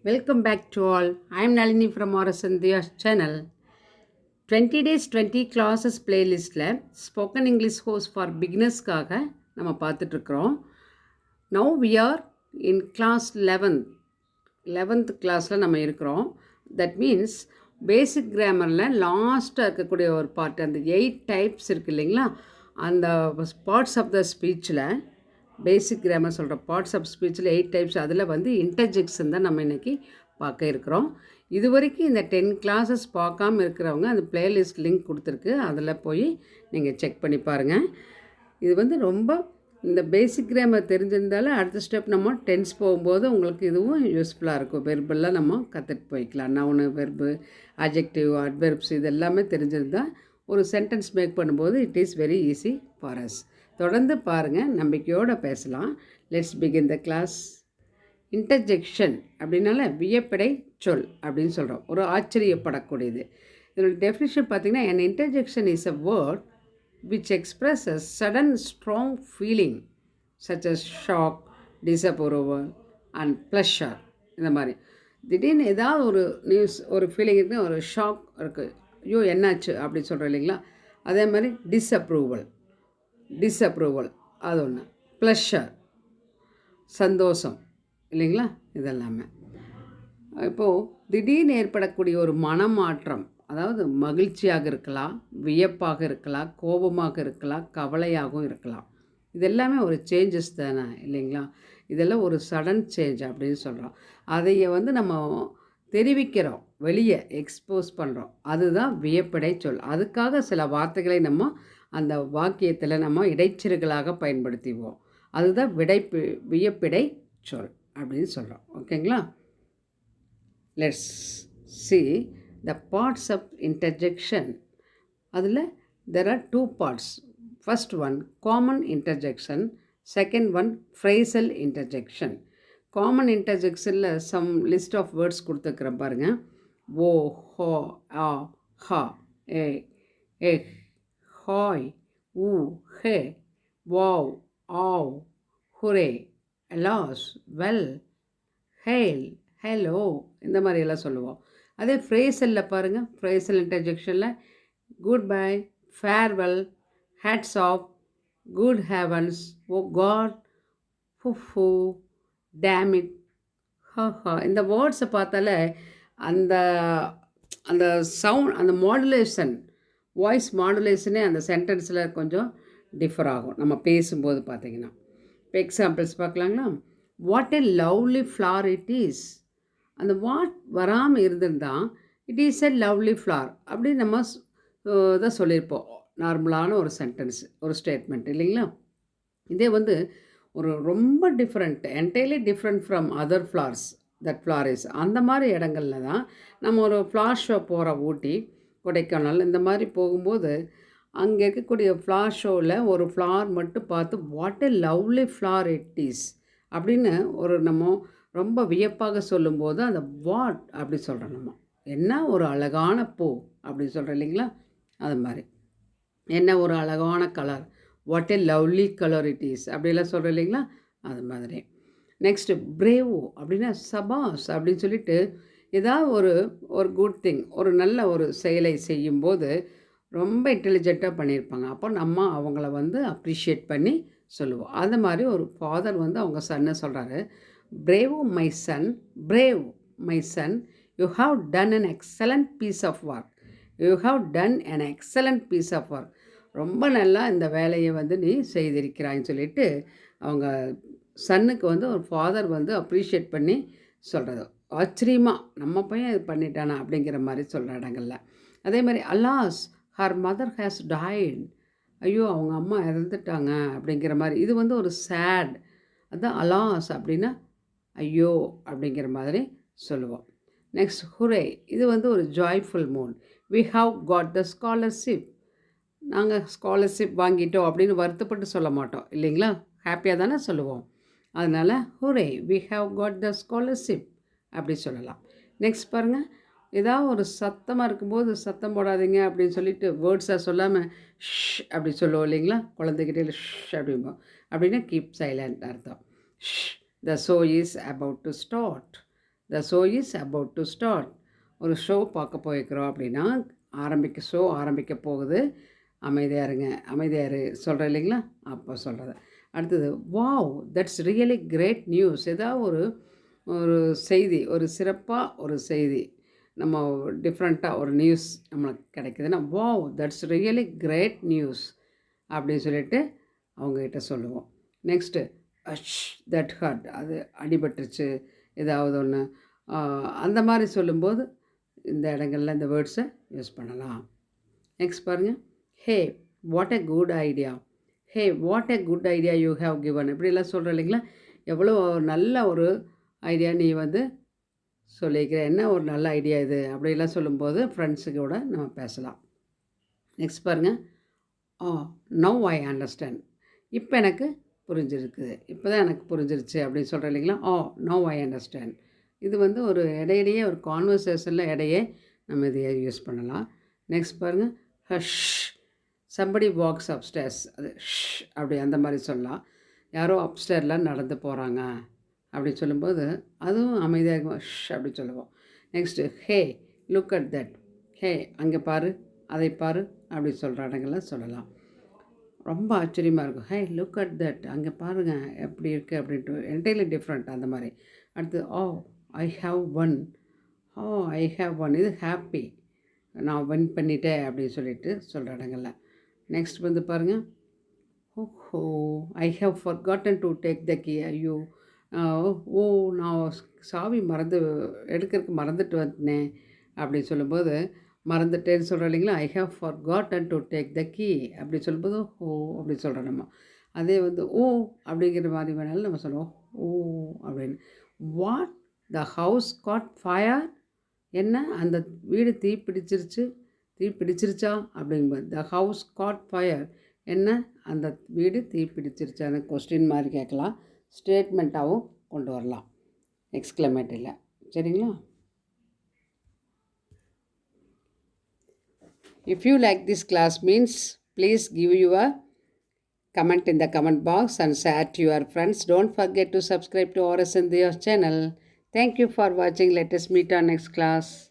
Welcome back to all. I am Nalini from RSN DHIYA'S channel. 20 days 20 classes playlistல spoken English course for பிகினர்ஸ்க்காக நம்ம பார்த்துட்ருக்குறோம். Now we are in class 11th கிளாஸில் நம்ம இருக்கிறோம். That means பேசிக் கிராமரில் லாஸ்ட்டாக இருக்கக்கூடிய ஒரு பார்ட், அந்த 8 டைப்ஸ் இருக்குது இல்லைங்களா, அந்த பார்ட்ஸ் ஆஃப் த ஸ்பீச்சில் பேசிக் கிராமர் சொல்கிற பார்ட்ஸ் ஆஃப் ஸ்பீச்சில் 8 டைப்ஸ், அதில் வந்து இன்டர்ஜெக்ஷன் தான் நம்ம இன்றைக்கி பார்க்க இருக்கிறோம். இது வரைக்கும் இந்த 10 கிளாஸஸ் பார்க்காம இருக்கிறவங்க அந்த பிளேலிஸ்ட் லிங்க் கொடுத்துருக்கு, அதில் போய் நீங்கள் செக் பண்ணி பாருங்கள். இது வந்து ரொம்ப இந்த பேசிக் கிராமர் தெரிஞ்சிருந்தாலும் அடுத்த ஸ்டெப் நம்ம டென்ஸ் போகும்போது உங்களுக்கு இதுவும் யூஸ்ஃபுல்லாக இருக்கும். வெர்பெல்லாம் நம்ம கற்றுட்டு போய்க்கலாம். நவுனு, வெர்பு, அட்ஜெக்டிவ், அட்வெர்ப்ஸ் இது எல்லாமே தெரிஞ்சிருந்தால் ஒரு சென்டென்ஸ் மேக் பண்ணும்போது it is very easy for us. தொடர்ந்து பாருங்கள், நம்பிக்கையோடு பேசலாம். Let's begin the class. Interjection அப்படின்னால வியப்படை சொல் அப்படின்னு சொல்கிறோம், ஒரு ஆச்சரியப்படக்கூடியது. இதோட டெஃபினிஷன் பார்த்திங்கன்னா, an interjection is a word which expresses sudden strong feeling such as shock, disapproval and pleasure. இந்த மாதிரி திடீர்னு ஏதாவது ஒரு நியூஸ், ஒரு ஃபீலிங் இருக்குது, ஒரு ஷாக் இருக்குது, ஐயோ என்னாச்சு அப்படின்னு சொல்கிறோம் இல்லைங்களா. அதே மாதிரி டிஸ்அப்ரூவல் அது ஒன்று, ப்ளஷர் சந்தோஷம் இல்லைங்களா, இதெல்லாமே. இப்போது திடீர்னு ஏற்படக்கூடிய ஒரு மனமாற்றம், அதாவது மகிழ்ச்சியாக இருக்கலாம், வியப்பாக இருக்கலாம், கோபமாக இருக்கலாம், கவலையாகவும் இருக்கலாம். இதெல்லாமே ஒரு சேஞ்சஸ் தானே இல்லைங்களா. இதெல்லாம் ஒரு சடன் சேஞ்ச் அப்படின்னு சொல்கிறோம். அதைய வந்து நம்ம தெரிவிக்கிறோம், வெளியே எக்ஸ்போஸ் பண்ணுறோம், அதுதான் வியப்படை சொல். அதுக்காக சில வார்த்தைகளை நம்ம அந்த வாக்கியத்தில் நம்ம இடைச்செருகளாக பயன்படுத்திவோம். அதுதான் வியப்பிடை சொல் அப்படின்னு சொல்கிறோம். ஓகேங்களா. Let's see the parts of interjection. அதில் there are 2 parts. First one common interjection, second one phrasal interjection. Common இன்டர்ஜெக்ஷனில் சம் லிஸ்ட் ஆஃப் வேர்ட்ஸ் கொடுத்துருக்குறேன் பாருங்கள். Oh, ho, ah, ha, eh, eh, hi, ooh, hey, wow, ow, hurray, alas, well, hail, hello, இந்த மாதிரியெல்லாம் சொல்லுவோம். அதே ஃப்ரேசலில் பாருங்கள், phrasal இன்டர்ஜெக்ஷனில் good bye, farewell, hats off, good heavens, oh God, pooh pooh, damn it, ha. இந்த வேர்ட்ஸை பார்த்தாலே அந்த அந்த சவுண்ட், அந்த மாடுலேஷன், வாய்ஸ் மாடுலேஷனே அந்த சென்டென்ஸில் கொஞ்சம் டிஃபர் ஆகும் நம்ம பேசும்போது பார்த்திங்கன்னா. இப்போ எக்ஸாம்பிள்ஸ் பார்க்கலாங்களா. What a lovely flower it is. அந்த வாட் வராமல் இருந்திருந்தால் it is a lovely flower அப்படின்னு நம்ம இதை சொல்லியிருப்போம். நார்மலான ஒரு சென்டென்ஸ், ஒரு ஸ்டேட்மெண்ட் இல்லைங்களா. இதே வந்து ஒரு ரொம்ப different, entirely different from other flowers that flower is, அந்த மாதிரி இடங்களில் தான் நம்ம ஒரு ஃப்ளார் ஷோ போகிற ஊட்டி, கொடைக்கானல் இந்த மாதிரி போகும்போது அங்கே இருக்கக்கூடிய ஃப்ளார் ஷோவில் ஒரு ஃப்ளார் மட்டும் பார்த்து what a lovely flower it is அப்படின்னு ஒரு நம்ம ரொம்ப வியப்பாக சொல்லும்போது அந்த வாட் அப்படி சொல்கிறோம். நம்ம என்ன ஒரு அழகான பூ அப்படின்னு சொல்கிறோம் இல்லைங்களா. அது மாதிரி என்ன ஒரு அழகான colour, what a lovely colour it is அப்படிலாம் சொல்கிறோம் இல்லைங்களா. அது மாதிரி நெக்ஸ்ட்டு பிரேவோ அப்படின்னா சபாஸ் அப்படின்னு சொல்லிட்டு ஏதாவது ஒரு குட் திங், ஒரு நல்ல ஒரு செயலை செய்யும்போது ரொம்ப இன்டெலிஜென்ட்டாக பண்ணியிருப்பாங்க. அப்போ நம்ம அவங்கள வந்து அப்ரிஷியேட் பண்ணி சொல்லுவோம். அது மாதிரி ஒரு ஃபாதர் வந்து அவங்க சன்னை சொல்கிறாரு, brave my son, brave my son, you have done an excellent piece of work, you have done an excellent piece of work, ரொம்ப நல்லா இந்த வேலையை வந்து நீ செய்திருக்கிறான்னு சொல்லிட்டு அவங்க சன்னுக்கு வந்து ஒரு ஃபாதர் வந்து அப்ரிஷியேட் பண்ணி சொல்கிறது. ஆச்சரியமாக நம்ம பையன் இது பண்ணிட்டானா அப்படிங்கிற மாதிரி சொல்கிற இடங்கள்ல. அதே மாதிரி alas her mother has died, ஐயோ அவங்க அம்மா இறந்துட்டாங்க அப்படிங்கிற மாதிரி, இது வந்து ஒரு சேட், அதுதான் அலாஸ் அப்படின்னா ஐயோ அப்படிங்கிற மாதிரி சொல்லுவோம். நெக்ஸ்ட் ஹுரே, இது வந்து ஒரு joyful mood. We have got the scholarship, நாங்கள் ஸ்காலர்ஷிப் வாங்கிட்டோம் அப்படின்னு வருத்தப்பட்டு சொல்ல மாட்டோம் இல்லைங்களா, ஹாப்பியாக தானே சொல்லுவோம். அதனால் hurray we have got the scholarship அப்படி சொல்லலாம். நெக்ஸ்ட் பாருங்கள், ஏதாவது ஒரு சத்தமாக இருக்கும்போது சத்தம் போடாதீங்க அப்படின்னு சொல்லிட்டு வேர்ட்ஸாக சொல்லாமல் ஷ் அப்படி சொல்லுவோம் இல்லைங்களா. குழந்தைகிட்டே ஷ் அப்படிம்போம், அப்படின்னா கீப் சைலண்ட் அர்த்தம். Sh the show is about to start, the show is about to start. ஒரு ஷோ பார்க்க போயிருக்கிறோம் அப்படின்னா ஷோ ஆரம்பிக்க போகுது. அமைதியாக இருங்க, அமைதியாக இரு சொல்கிறேன் இல்லைங்களா, அப்போ சொல்கிறது. அடுத்தது wow that's really great news. ஏதாவது ஒரு ஒரு செய்தி, ஒரு சிறப்பாக ஒரு செய்தி, நம்ம டிஃப்ரெண்ட்டாக ஒரு நியூஸ் நம்மளுக்கு கிடைக்குதுன்னா wow that's really great news அப்படின்னு சொல்லிட்டு அவங்கக்கிட்ட சொல்லுவோம். நெக்ஸ்ட்டு அஷ் தட் ஹர்ட், அது அடிபட்டுருச்சு ஏதாவது ஒன்று, அந்த மாதிரி சொல்லும்போது இந்த இடங்களில் இந்த வேர்ட்ஸை யூஸ் பண்ணலாம். நெக்ஸ்ட் பாருங்கள், hey what a good idea. Hey what a good idea you have given, இப்படிலாம் சொல்கிறேன் இல்லைங்களா. எவ்வளோ நல்ல ஒரு ஐடியா நீ சொல்லியிருக்கிற, என்ன ஒரு நல்ல ஐடியா இது அப்படிலாம் சொல்லும்போது ஃப்ரெண்ட்ஸுக்கூட நம்ம பேசலாம். நெக்ஸ்ட் பாருங்கள், நவ் ஐ அண்டர்ஸ்டாண்ட், இப்போ எனக்கு புரிஞ்சிருக்குது, இப்போ தான் எனக்கு புரிஞ்சிருச்சு அப்படின்னு சொல்கிறேன் இல்லைங்களா. Now I understand. இது ஒரு இடையிடையே ஒரு கான்வர்சேஷனில் இடையே நம்ம இதை யூஸ் பண்ணலாம். நெக்ஸ்ட் பாருங்கள், ஹஷ் சம்படி வாக்ஸ் அப்ஸ்டேர்ஸ், அது ஷ் அப்படி அந்த மாதிரி சொல்லலாம். யாரோ அப்ஸ்டேரில் நடந்து போகிறாங்க அப்படி சொல்லும்போது அதுவும் அமைதியாக இருக்கும், ஷ் அப்படி சொல்லுவோம். Next hey look at that, hey அங்கே பாரு, அதை பாரு அப்படி சொல்கிற இடங்கள்லாம் சொல்லலாம். ரொம்ப ஆச்சரியமாக இருக்கும், ஹே லுக் அட் தட், அங்கே பாருங்கள் எப்படி இருக்குது அப்படின்ட்டு, என்டையர்லி டிஃப்ரெண்ட் அந்த மாதிரி. அடுத்து I have won, I have won, இது ஹாப்பி, நான் வின் பண்ணிட்டேன் அப்படின்னு சொல்லிட்டு சொல்கிற இடங்கள்ல. நெக்ஸ்ட் பாருங்கள், I have forgotten to take the key, ஐயோ நான் சாவி எடுக்கிறதுக்கு மறந்துட்டு வந்தேன் அப்படின்னு சொல்லும்போது, மறந்துட்டேன்னு சொல்கிறோம் இல்லைங்களா. I have forgotten to take the key அப்படி சொல்லும்போது அப்படி சொல்கிறோம் நம்ம. அதே அப்படிங்கிற மாதிரி வேணாலும் நம்ம சொல்லுவோம் அப்படின்னு. What the house caught fire, என்ன அந்த வீடு தீ பிடிச்சிருச்சா அப்படிங்கும்போது த ஹவுஸ் காட் ஃபயர், என்ன அந்த வீடு தீ பிடிச்சிருச்சா, அந்த கொஸ்டின் மாதிரி கேட்கலாம், ஸ்டேட்மெண்ட்டாகவும் கொண்டு வரலாம், எக்ஸ்க்ளமேட்டில். சரிங்களா? If you like this class means please give your comment in the comment box and share to your friends. Don't forget to subscribe to RSN DHIYA'S channel. Thank you for watching. Let us meet on next class.